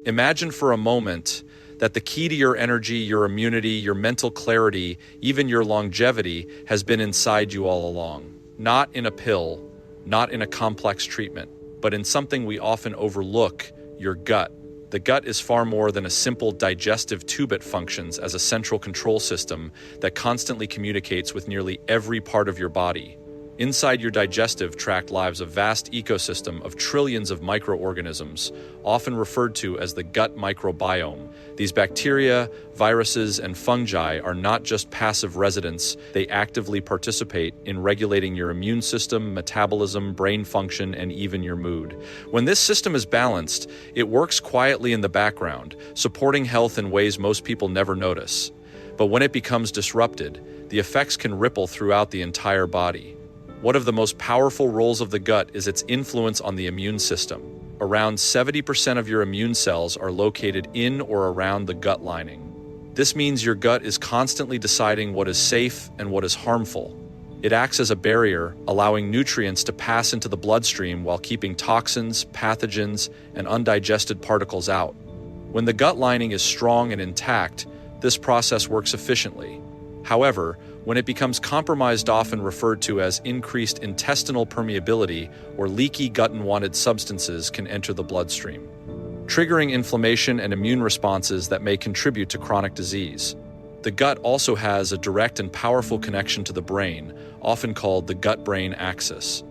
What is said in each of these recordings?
Imagine for a moment that the key to your energy, your immunity, your mental clarity, even your longevity has been inside you all along. Not in a pill, not in a complex treatment, but in something we often overlook, your gut. The gut is far more than a simple digestive tube. It functions as a central control system that constantly communicates with nearly every part of your body. Inside your digestive tract lives a vast ecosystem of trillions of microorganisms, often referred to as the gut microbiome. These bacteria, viruses, and fungi are not just passive residents, they actively participate in regulating your immune system, metabolism, brain function, and even your mood. When this system is balanced, it works quietly in the background, supporting health in ways most people never notice. But when it becomes disrupted, the effects can ripple throughout the entire body. One of the most powerful roles of the gut is its influence on the immune system. Around 70% of your immune cells are located in or around the gut lining. This means your gut is constantly deciding what is safe and what is harmful. It acts as a barrier, allowing nutrients to pass into the bloodstream while keeping toxins, pathogens, and undigested particles out. When the gut lining is strong and intact, this process works efficiently. However, when it becomes compromised, often referred to as increased intestinal permeability or leaky gut-unwanted substances can enter the bloodstream, triggering inflammation and immune responses that may contribute to chronic disease. The gut also has a direct and powerful connection to the brain, often called the gut-brain axis.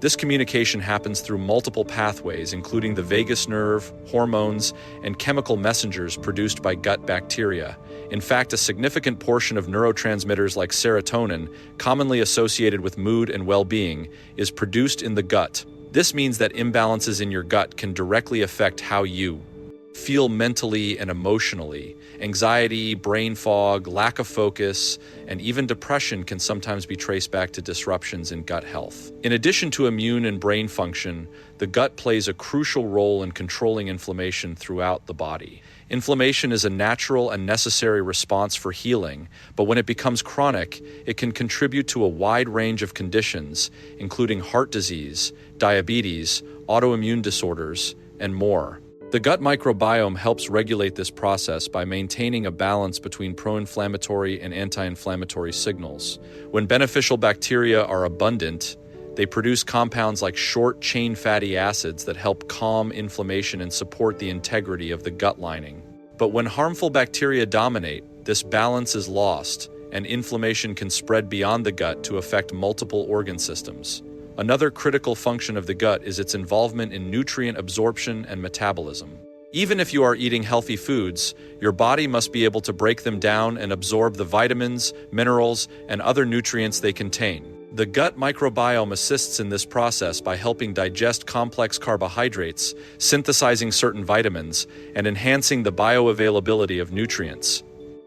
This communication happens through multiple pathways, including the vagus nerve, hormones, and chemical messengers produced by gut bacteria. In fact, a significant portion of neurotransmitters like serotonin, commonly associated with mood and well-being, is produced in the gut. This means that imbalances in your gut can directly affect how you feel mentally and emotionally. Anxiety, brain fog, lack of focus, and even depression can sometimes be traced back to disruptions in gut health. In addition to immune and brain function, the gut plays a crucial role in controlling inflammation throughout the body. Inflammation is a natural and necessary response for healing, but when it becomes chronic, it can contribute to a wide range of conditions, including heart disease, diabetes, autoimmune disorders, and more. The gut microbiome helps regulate this process by maintaining a balance between pro-inflammatory and anti-inflammatory signals. When beneficial bacteria are abundant, they produce compounds like short-chain fatty acids that help calm inflammation and support the integrity of the gut lining. But when harmful bacteria dominate, this balance is lost, and inflammation can spread beyond the gut to affect multiple organ systems. Another critical function of the gut is its involvement in nutrient absorption and metabolism. Even if you are eating healthy foods, your body must be able to break them down and absorb the vitamins, minerals, and other nutrients they contain. The gut microbiome assists in this process by helping digest complex carbohydrates, synthesizing certain vitamins, and enhancing the bioavailability of nutrients.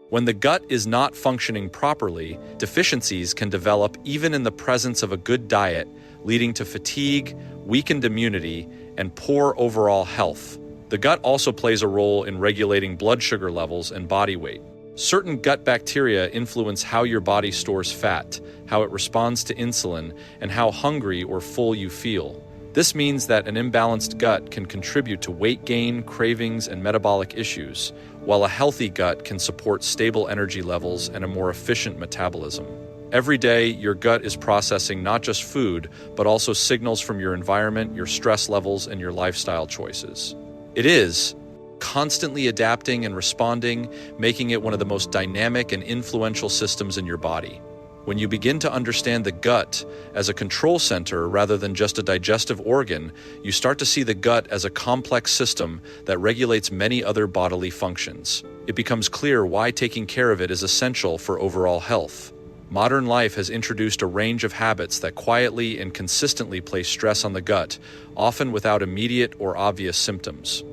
When the gut is not functioning properly, deficiencies can develop even in the presence of a good diet, leading to fatigue, weakened immunity, and poor overall health. The gut also plays a role in regulating blood sugar levels and body weight. Certain gut bacteria influence how your body stores fat, how it responds to insulin, and how hungry or full you feel. This means that an imbalanced gut can contribute to weight gain, cravings, and metabolic issues, while a healthy gut can support stable energy levels and a more efficient metabolism. Every day, your gut is processing not just food, but also signals from your environment, your stress levels, and your lifestyle choices. It is constantly adapting and responding, making it one of the most dynamic and influential systems in your body. When you begin to understand the gut as a control center rather than just a digestive organ, you start to see the gut as a complex system that regulates many other bodily functions. It becomes clear why taking care of it is essential for overall health. Modern life has introduced a range of habits that quietly and consistently place stress on the gut, often without immediate or obvious symptoms.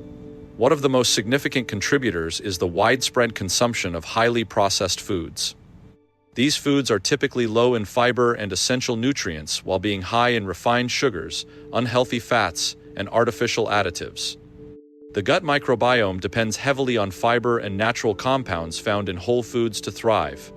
One of the most significant contributors is the widespread consumption of highly processed foods. These foods are typically low in fiber and essential nutrients while being high in refined sugars, unhealthy fats, and artificial additives. The gut microbiome depends heavily on fiber and natural compounds found in whole foods to thrive.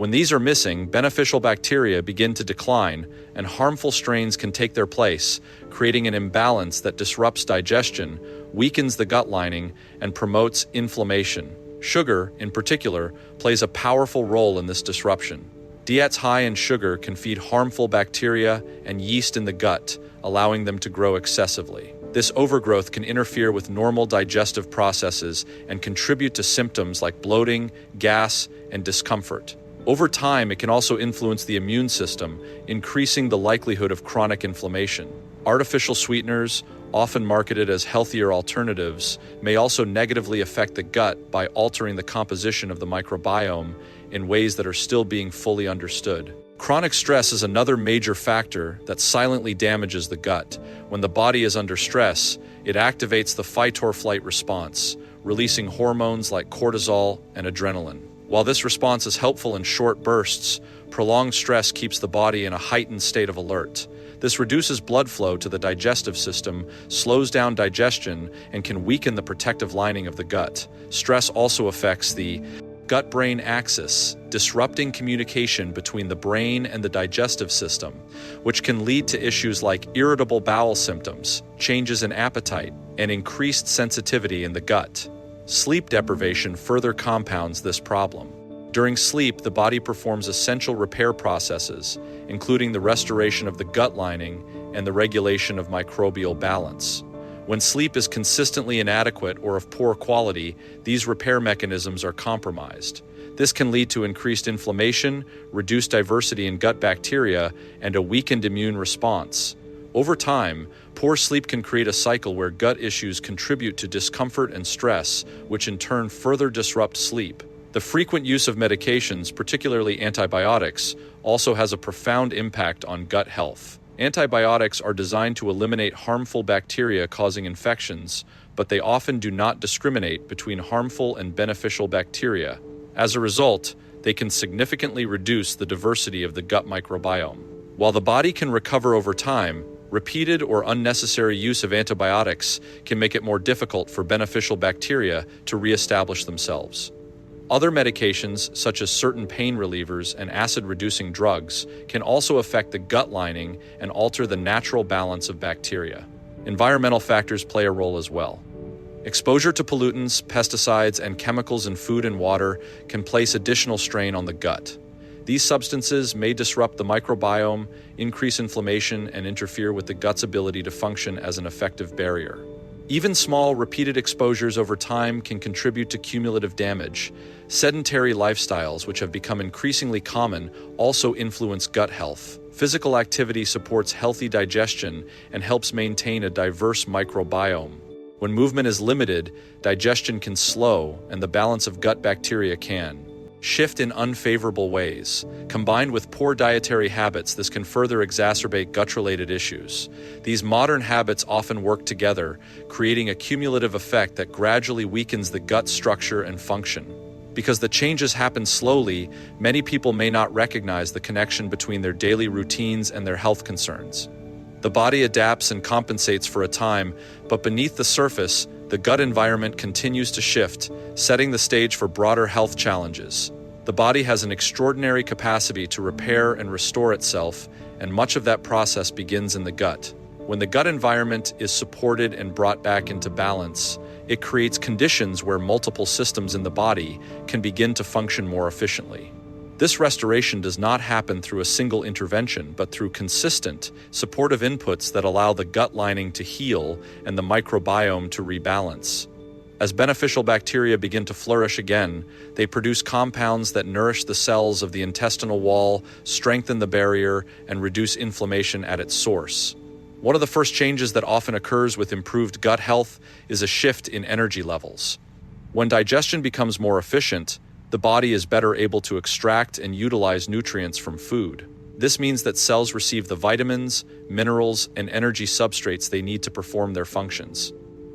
When these are missing, beneficial bacteria begin to decline, and harmful strains can take their place, creating an imbalance that disrupts digestion, weakens the gut lining, and promotes inflammation. Sugar, in particular, plays a powerful role in this disruption. Diets high in sugar can feed harmful bacteria and yeast in the gut, allowing them to grow excessively. This overgrowth can interfere with normal digestive processes and contribute to symptoms like bloating, gas, and discomfort. Over time, it can also influence the immune system, increasing the likelihood of chronic inflammation. Artificial sweeteners, often marketed as healthier alternatives, may also negatively affect the gut by altering the composition of the microbiome in ways that are still being fully understood. Chronic stress is another major factor that silently damages the gut. When the body is under stress, it activates the fight or flight response, releasing hormones like cortisol and adrenaline. While this response is helpful in short bursts, prolonged stress keeps the body in a heightened state of alert. This reduces blood flow to the digestive system, slows down digestion, and can weaken the protective lining of the gut. Stress also affects the gut-brain axis, disrupting communication between the brain and the digestive system, which can lead to issues like irritable bowel symptoms, changes in appetite, and increased sensitivity in the gut. Sleep deprivation further compounds this problem. During sleep, the body performs essential repair processes, including the restoration of the gut lining and the regulation of microbial balance. When sleep is consistently inadequate or of poor quality, these repair mechanisms are compromised. This can lead to increased inflammation, reduced diversity in gut bacteria, and a weakened immune response. Over time, poor sleep can create a cycle where gut issues contribute to discomfort and stress, which in turn further disrupt sleep. The frequent use of medications, particularly antibiotics, also has a profound impact on gut health. Antibiotics are designed to eliminate harmful bacteria causing infections, but they often do not discriminate between harmful and beneficial bacteria. As a result, they can significantly reduce the diversity of the gut microbiome. While the body can recover over time, repeated or unnecessary use of antibiotics can make it more difficult for beneficial bacteria to reestablish themselves. Other medications, such as certain pain relievers and acid-reducing drugs, can also affect the gut lining and alter the natural balance of bacteria. Environmental factors play a role as well. Exposure to pollutants, pesticides, and chemicals in food and water can place additional strain on the gut. These substances may disrupt the microbiome, increase inflammation, and interfere with the gut's ability to function as an effective barrier. Even small, repeated exposures over time can contribute to cumulative damage. Sedentary lifestyles, which have become increasingly common, also influence gut health. Physical activity supports healthy digestion and helps maintain a diverse microbiome. When movement is limited, digestion can slow, and the balance of gut bacteria can shift in unfavorable ways. Combined with poor dietary habits, this can further exacerbate gut-related issues. These modern habits often work together, creating a cumulative effect that gradually weakens the gut structure and function. Because the changes happen slowly, many people may not recognize the connection between their daily routines and their health concerns. The body adapts and compensates for a time, but beneath the surface, the gut environment continues to shift, setting the stage for broader health challenges. The body has an extraordinary capacity to repair and restore itself, and much of that process begins in the gut. When the gut environment is supported and brought back into balance, it creates conditions where multiple systems in the body can begin to function more efficiently. This restoration does not happen through a single intervention, but through consistent, supportive inputs that allow the gut lining to heal and the microbiome to rebalance. As beneficial bacteria begin to flourish again, they produce compounds that nourish the cells of the intestinal wall, strengthen the barrier, and reduce inflammation at its source. One of the first changes that often occurs with improved gut health is a shift in energy levels. When digestion becomes more efficient, the body is better able to extract and utilize nutrients from food. This means that cells receive the vitamins, minerals, and energy substrates they need to perform their functions.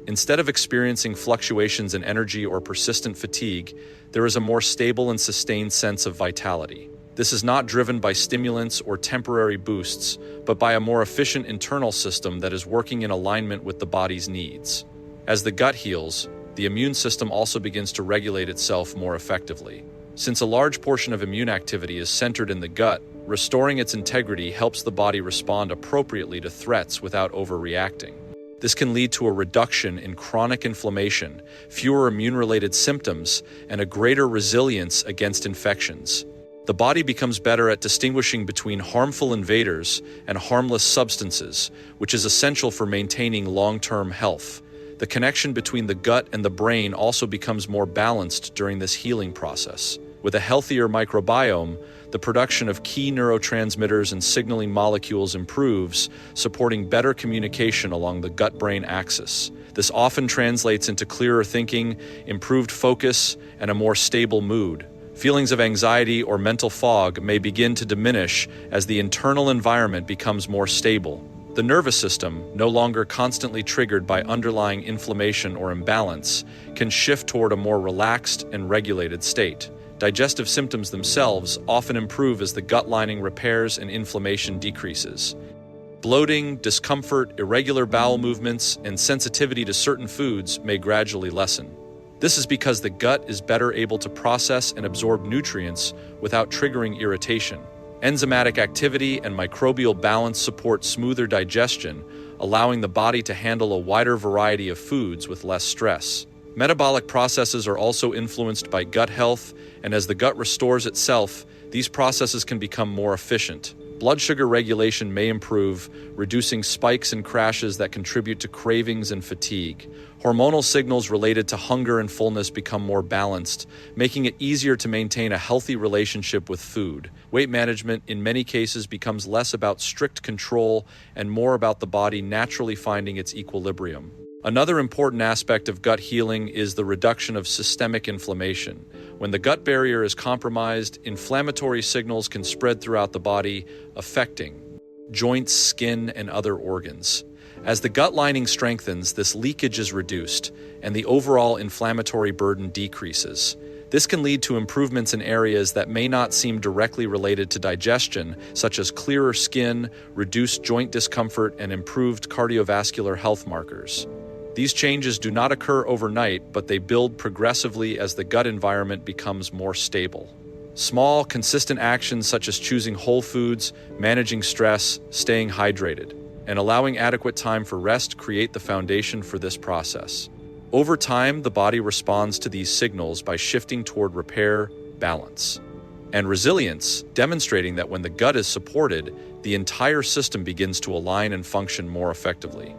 Instead of experiencing fluctuations in energy or persistent fatigue, there is a more stable and sustained sense of vitality. This is not driven by stimulants or temporary boosts, but by a more efficient internal system that is working in alignment with the body's needs. As the gut heals, the immune system also begins to regulate itself more effectively. Since a large portion of immune activity is centered in the gut, restoring its integrity helps the body respond appropriately to threats without overreacting. This can lead to a reduction in chronic inflammation, fewer immune-related symptoms, and a greater resilience against infections. The body becomes better at distinguishing between harmful invaders and harmless substances, which is essential for maintaining long-term health. The connection between the gut and the brain also becomes more balanced during this healing process. With a healthier microbiome, the production of key neurotransmitters and signaling molecules improves, supporting better communication along the gut-brain axis. This often translates into clearer thinking, improved focus, and a more stable mood. Feelings of anxiety or mental fog may begin to diminish as the internal environment becomes more stable. The nervous system, no longer constantly triggered by underlying inflammation or imbalance, can shift toward a more relaxed and regulated state. Digestive symptoms themselves often improve as the gut lining repairs and inflammation decreases. Bloating, discomfort, irregular bowel movements, and sensitivity to certain foods may gradually lessen. This is because the gut is better able to process and absorb nutrients without triggering irritation. Enzymatic activity and microbial balance support smoother digestion, allowing the body to handle a wider variety of foods with less stress. Metabolic processes are also influenced by gut health, and as the gut restores itself, these processes can become more efficient. Blood sugar regulation may improve, reducing spikes and crashes that contribute to cravings and fatigue. Hormonal signals related to hunger and fullness become more balanced, making it easier to maintain a healthy relationship with food. Weight management, in many cases, becomes less about strict control and more about the body naturally finding its equilibrium. Another important aspect of gut healing is the reduction of systemic inflammation. When the gut barrier is compromised, inflammatory signals can spread throughout the body, affecting joints, skin, and other organs. As the gut lining strengthens, this leakage is reduced, and the overall inflammatory burden decreases. This can lead to improvements in areas that may not seem directly related to digestion, such as clearer skin, reduced joint discomfort, and improved cardiovascular health markers. These changes do not occur overnight, but they build progressively as the gut environment becomes more stable. Small, consistent actions such as choosing whole foods, managing stress, staying hydrated, and allowing adequate time for rest create the foundation for this process. Over time, the body responds to these signals by shifting toward repair, balance, and resilience, demonstrating that when the gut is supported, the entire system begins to align and function more effectively.